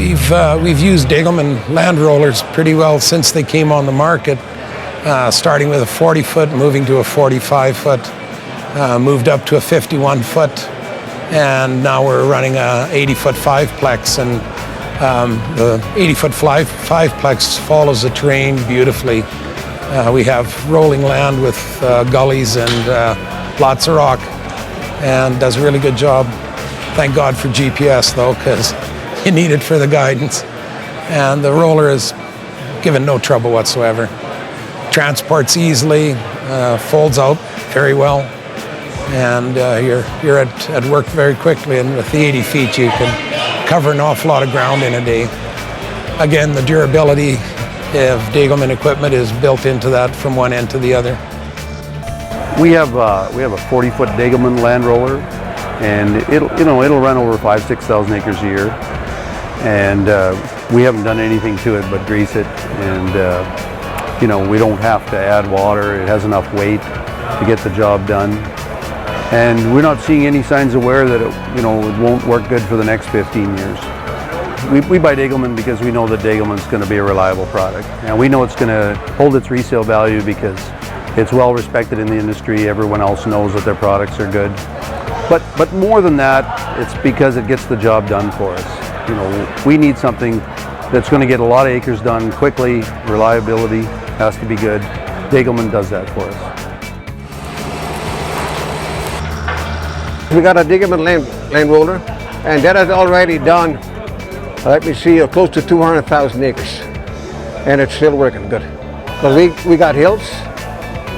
We've used Degelman Landrollers pretty well since they came on the market, starting with a 40-foot, moving to a 45-foot, moved up to a 51-foot, and now we're running a 80-foot 5-plex, and the 80-foot 5-plex follows the terrain beautifully. We have rolling land with gullies and lots of rock, and does a really good job. Thank God for GPS though, because you need it for the guidance. And the roller is given no trouble whatsoever. Transports easily, folds out very well, and you're at work very quickly. And with the 80 feet, you can cover an awful lot of ground in a day. Again, the durability of Degelman equipment is built into that from one end to the other. We have a 40-foot Degelman Landroller, and it'll run over 5,000-6,000 acres a year. And we haven't done anything to it but grease it, and we don't have to add water. It has enough weight to get the job done, and we're not seeing any signs of wear that it won't work good for the next 15 years. We buy Degelman because we know that Degelman's going to be a reliable product, and we know it's going to hold its resale value because it's well respected in the industry. Everyone else knows that their products are good, but more than that, it's because it gets the job done for us. We need something that's going to get a lot of acres done quickly. Reliability has to be good. Degelman does that for us. We got a Degelman land roller, and that has already done, let me see, close to 200,000 acres, and it's still working good. Because we got hills,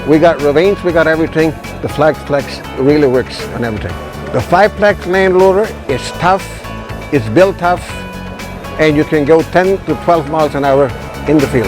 we got ravines, we got everything. The flex really works on everything. The 5-plex land loader is tough. It's built tough, and you can go 10 to 12 miles an hour in the field.